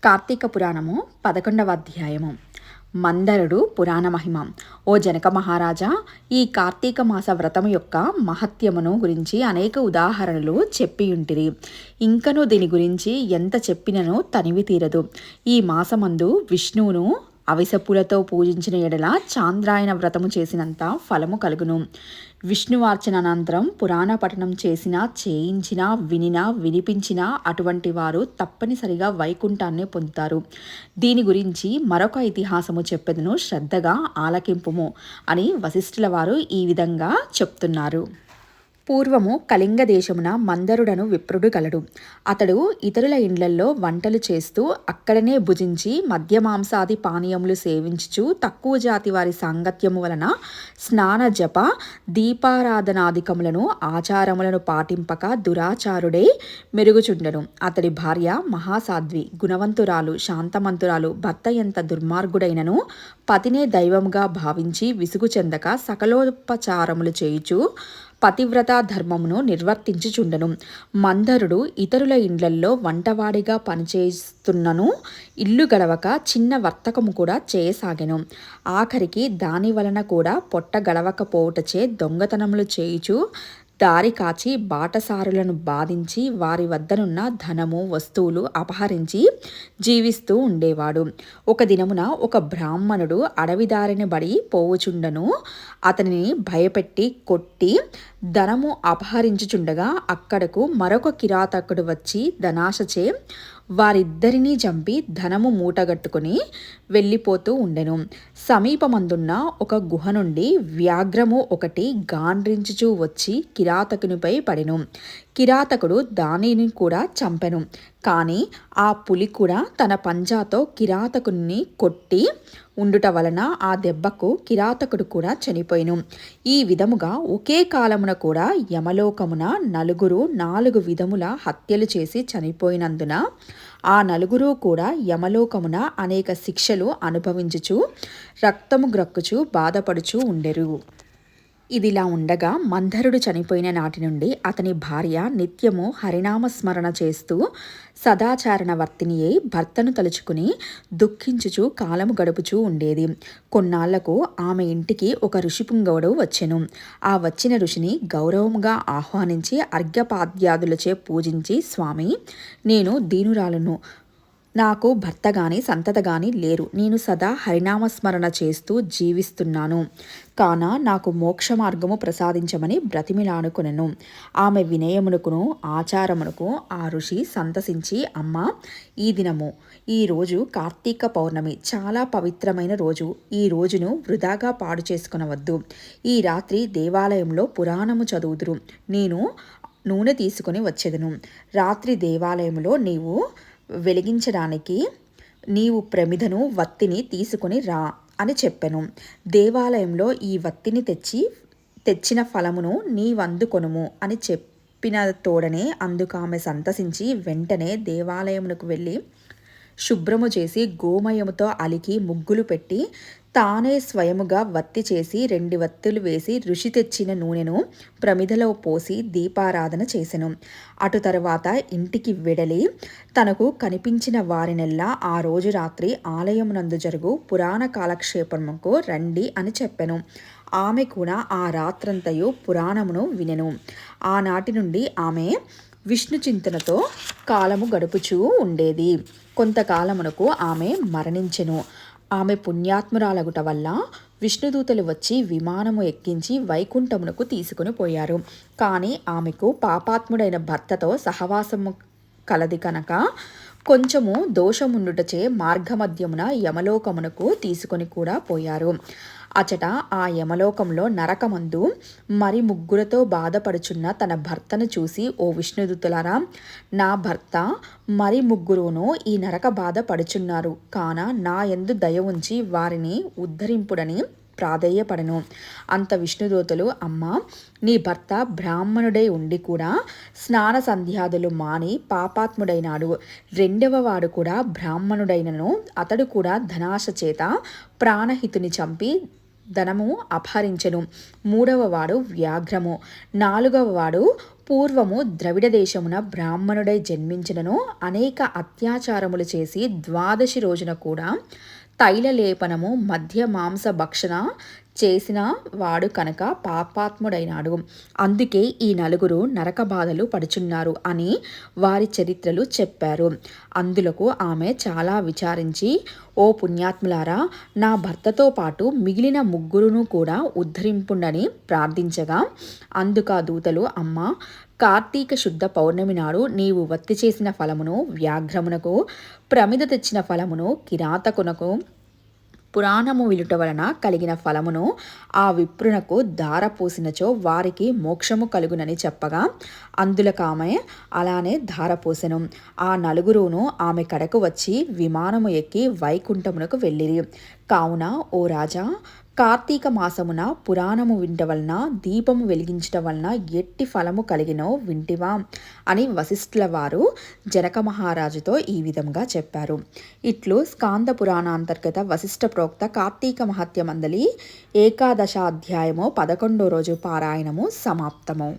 కార్తీక పురాణము 11వ అధ్యాయము. మందరుడు పురాణ మహిమ. ఓ జనక మహారాజా, ఈ కార్తీక మాస వ్రతము యొక్క మహత్యమును గురించి అనేక ఉదాహరణలు చెప్పియుంటిరి. ఇంకను దీని గురించి ఎంత చెప్పినను తనివి తీరదు. ఈ మాసమందు విష్ణువును అవిసెపూలతో పూజించిన ఎడల చాంద్రాయణ వ్రతము చేసినంత ఫలము కలుగును. విష్ణువార్చన అనంతరం పురాణ పఠనం చేసినా, చేయించినా, వినినా, వినిపించినా అటువంటి వారు తప్పనిసరిగా వైకుంఠాన్ని పొందుతారు. దీని గురించి మరొక ఇతిహాసము చెప్పెదను, శ్రద్ధగా ఆలకింపుము అని వశిష్ఠుల వారు ఈ విధంగా చెప్తున్నారు. పూర్వము కళింగ దేశమున మందరుడను విప్రుడు కలడు. అతడు ఇతరుల ఇండ్లల్లో వంటలు చేస్తూ అక్కడనే భుజించి మద్యమాంసాది పానీయములు సేవించుచు తక్కువ జాతి వారి సాంగత్యము వలన స్నాన జప దీపారాధనాదికములను ఆచారములను పాటింపక దురాచారుడై మెరుగుచుండెను. అతడి భార్య మహాసాధ్వి, గుణవంతురాలు, శాంతమంతురాలు. భర్త ఎంత దుర్మార్గుడైనను పతినే దైవముగా భావించి విసుగు చెందక సకలోపచారములు చేయుచు పతివ్రత ధర్మమును నిర్వర్తించుచుండెను. మందరుడు ఇతరుల ఇండ్లల్లో వంటవాడిగా పనిచేస్తున్నను ఇల్లు గడవక చిన్న వర్తకము కూడా చేయసాగెను. ఆఖరికి దాని వలన కూడా పొట్ట గడవకపోవుటచే దొంగతనములు చేయుచు దారి కాచి బాటసారులను బాధించి వారి వద్దనున్న ధనము వస్తువులు అపహరించి జీవిస్తూ ఉండేవాడు. ఒక దినమున ఒక బ్రాహ్మణుడు అడవిదారిని బడి పోవుచుండను. అతనిని భయపెట్టి కొట్టి ధనము అపహరించుచుండగా అక్కడకు మరొక కిరాతకుడు వచ్చి ధనాశచే వారిద్దరినీ చంపి ధనము మూటగట్టుకుని వెళ్ళిపోతూ ఉండెను. సమీపమందున్న ఒక గుహ నుండి వ్యాఘ్రము ఒకటి గాండ్రించుచూ వచ్చి కిరాతకునిపై పడెను. కిరాతకుడు దానిని కూడా చంపెను. కానీ ఆ పులి కూడా తన పంజాతో కిరాతకుని కొట్టి ఉండుట వలన ఆ దెబ్బకు కిరాతకుడు కూడా చనిపోయిను. ఈ విధముగా ఒకే కాలమున కూడా యమలోకమున నలుగురు 4 విధముల హత్యలు చేసి చనిపోయినందున ఆ నలుగురు కూడా యమలోకమున అనేక శిక్షలు అనుభవించుచు రక్తము గ్రక్కుచు బాధపడుచూ ఉండెరు. ఇదిలా ఉండగా మందరుడు చనిపోయిన నాటి నుండి అతని భార్య నిత్యము హరినామస్మరణ చేస్తూ సదాచారణవర్తిని అయి భర్తను తలుచుకుని దుఃఖించుచు కాలము గడుపుచూ ఉండేది. కొన్నాళ్లకు ఆమె ఇంటికి ఒక ఋషిపుంగవుడు వచ్చెను. ఆ వచ్చిన ఋషిని గౌరవముగా ఆహ్వానించి అర్ఘ్యపాద్యాదులచే పూజించి, స్వామి, నేను దీనురాలును, నాకు భర్త గాని సంతత గాని లేరు. నేను సదా హరినామస్మరణ చేస్తూ జీవిస్తున్నాను కాన నాకు మోక్ష మార్గము ప్రసాదించమని బ్రతిమిలానుకొనెను. ఆమె వినయమునకును ఆచారమునకు ఆ ఋషి సంతసించి, అమ్మ, ఈ దినము, ఈ రోజు కార్తీక పౌర్ణమి, చాలా పవిత్రమైన రోజు. ఈ రోజును వృధాగా పాడు చేసుకునవద్దు. ఈ రాత్రి దేవాలయంలో పురాణము చదువుదురు. నేను నూనె తీసుకుని వచ్చేదను. రాత్రి దేవాలయంలో నీవు వెలిగించడానికి నీవు ప్రమిదను వత్తిని తీసుకుని రా అని చెప్పెను. దేవాలయంలో ఈ వత్తిని తెచ్చిన ఫలమును నీవందుకొనుము అని చెప్పిన తోడనే అందుకు ఆమె సంతసించి వెంటనే దేవాలయమునకు వెళ్ళి శుభ్రము చేసి గోమయముతో అలికి ముగ్గులు పెట్టి తానే స్వయముగా వత్తి చేసి 2 వత్తులు వేసి ఋషి తెచ్చిన నూనెను ప్రమిదలో పోసి దీపారాధన చేసెను. అటు తరువాత ఇంటికి వెడలి తనకు కనిపించిన వారినెల్లా ఆ రోజు రాత్రి ఆలయమునందు జరుగు పురాణ కాలక్షేపముకు రండి అని చెప్పెను. ఆమె కూడా ఆ రాత్రంతయు పురాణమును వినెను. ఆనాటి నుండి ఆమె విష్ణు చింతనతో కాలము గడుపుచూ ఉండేది. కొంతకాలమునకు ఆమె మరణించెను. ఆమె పుణ్యాత్మురాలగుట వల్ల విష్ణుదూతలు వచ్చి విమానము ఎక్కించి వైకుంఠమునకు తీసుకుని పోయారు. కానీ ఆమెకు పాపాత్ముడైన భర్తతో సహవాసము కలది కనుక కొంచెము దోషముండుటచే మార్గమధ్యమున యమలోకమునకు తీసుకొని కూడా పోయారు. అచట ఆ యమలోకంలో నరకమందు మరి ముగ్గురతో బాధపడుచున్న తన భర్తను చూసి, ఓ విష్ణుదూతలారా, నా భర్త మరి ముగ్గురును ఈ నరక బాధ పడుచున్నారు కాన నా యందు దయ ఉంచి వారిని ఉద్ధరింపుడని ప్రాధేయపడను. అంత విష్ణుదూతలు, అమ్మ, నీ భర్త బ్రాహ్మణుడై ఉండి కూడా స్నాన సంధ్యాదులు మాని పాపాత్ముడైనాడు. 2వ వాడు కూడా బ్రాహ్మణుడైనను అతడు కూడా ధనాశ చేత ప్రాణహితుని చంపి ధనము అపహరించెను. 3వ వాడు వ్యాఘ్రము. 4వ వాడు పూర్వము ద్రవిడ దేశమున బ్రాహ్మణుడై జన్మించినను అనేక అత్యాచారములు చేసి ద్వాదశి రోజున కూడా తైలలేపనము మధ్య మాంస భక్షణ చేసిన వాడు కనుక పాపాత్ముడైనాడు. అందుకే ఈ నలుగురు నరక బాధలు పడుచున్నారు అని వారి చరిత్రలు చెప్పారు. అందులకు ఆమె చాలా విచారించి, ఓ పుణ్యాత్ములారా, నా భర్తతో పాటు మిగిలిన ముగ్గురును కూడా ఉద్ధరింపుండని ప్రార్థించగా, అందుక దూతలు, అమ్మ, కార్తీక శుద్ధ పౌర్ణమి నాడు నీవు వత్తి చేసిన ఫలమును వ్యాఘ్రమునకు, ప్రమిద తెచ్చిన ఫలమును కిరాతకునకు, పురాణము విలుట వలన కలిగిన ఫలమును ఆ విప్రునకు ధారపోసినచో వారికి మోక్షము కలుగునని చెప్పగా, అందులకామె అలానే ధారపోసెను. ఆ నలుగురును ఆమె కడకు వచ్చి విమానము ఎక్కి వైకుంఠమునకు వెళ్ళిరి. కావున ఓ రాజా, కార్తీక మాసమున పురాణము వింట వలన, దీపము వెలిగించటం వలన ఎట్టి ఫలము కలిగినో వింటివా అని వశిష్ఠుల వారు జనక మహారాజుతో ఈ విధంగా చెప్పారు. ఇట్లు స్కాంద పురాణాంతర్గత వశిష్ఠ ప్రోక్త కార్తీక మహత్యమందలి 11వ అధ్యాయము 11వ రోజు పారాయణము సమాప్తము.